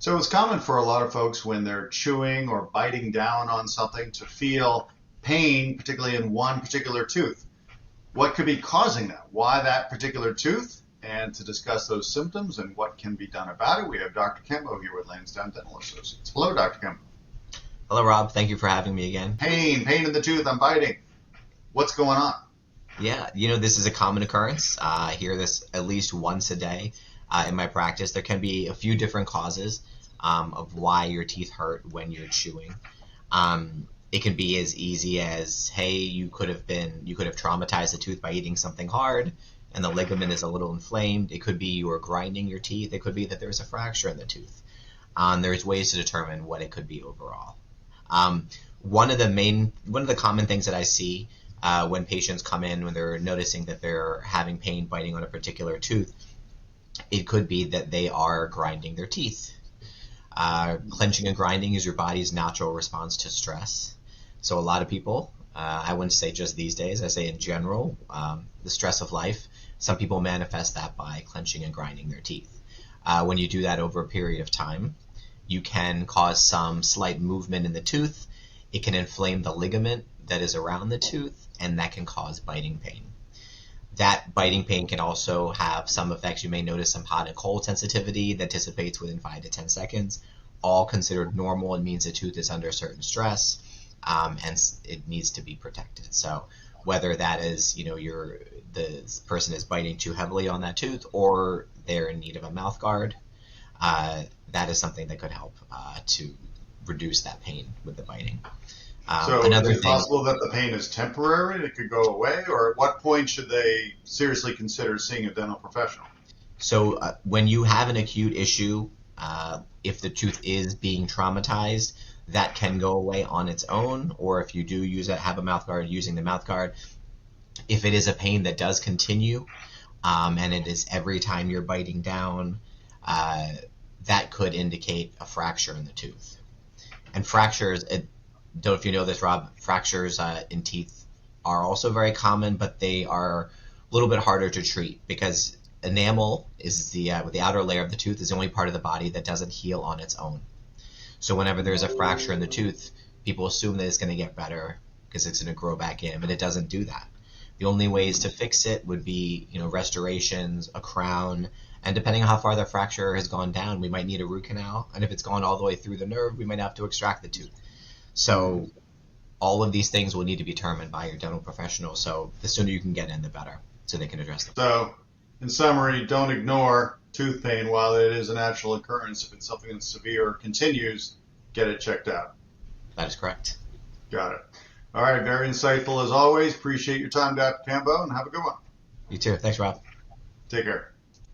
So it's common for a lot of folks when they're chewing or biting down on something to feel pain, particularly in one particular tooth. What could be causing that? Why that particular tooth? And to discuss those symptoms and what can be done about it, we have Dr. Kamboh here with Lansdowne Dental Associates. Hello, Dr. Kamboh. Hello, Rob. Thank you for having me again. Pain in the tooth, I'm biting. What's going on? Yeah, this is a common occurrence. I hear this at least once a day in my practice. There can be a few different causes of why your teeth hurt when you're chewing. It can be as easy as, hey, you could have traumatized the tooth by eating something hard, and the ligament is a little inflamed. It could be you were grinding your teeth. It could be that there's a fracture in the tooth. There's ways to determine what it could be overall. One of the common things that I see when patients come in when they're noticing that they're having pain biting on a particular tooth, it could be that they are grinding their teeth. Clenching and grinding is your body's natural response to stress. So a lot of people, I wouldn't say just these days, I say in general, the stress of life, some people manifest that by clenching and grinding their teeth. When you do that over a period of time, you can cause some slight movement in the tooth. It can inflame the ligament that is around the tooth, and that can cause biting pain. That biting pain can also have some effects. You may notice some hot and cold sensitivity that dissipates within 5 to 10 seconds. All considered normal. It means the tooth is under certain stress, and it needs to be protected. So whether that is, the person is biting too heavily on that tooth or they're in need of a mouth guard, that is something that could help to reduce that pain with the biting. So is it possible that the pain is temporary and it could go away, or at what point should they seriously consider seeing a dental professional? So when you have an acute issue, if the tooth is being traumatized, that can go away on its own, or if you do have a mouth guard, using the mouth guard. If it is a pain that does continue, and it is every time you're biting down, that could indicate a fracture in the tooth. And fractures, don't know if you know this, Rob, fractures in teeth are also very common, but they are a little bit harder to treat because enamel is the outer layer of the tooth is the only part of the body that doesn't heal on its own. So whenever there's a fracture in the tooth, people assume that it's going to get better because it's going to grow back in, but it doesn't do that. The only ways to fix it would be, restorations, a crown, and depending on how far the fracture has gone down, we might need a root canal. And if it's gone all the way through the nerve, we might have to extract the tooth. So all of these things will need to be determined by your dental professional. So the sooner you can get in, the better, so they can address them. So in summary, don't ignore tooth pain while it is a natural occurrence. If it's something that's severe or continues, get it checked out. That is correct. Got it. All right, very insightful as always. Appreciate your time, Dr. Kamboh, and have a good one. You too. Thanks, Rob. Take care.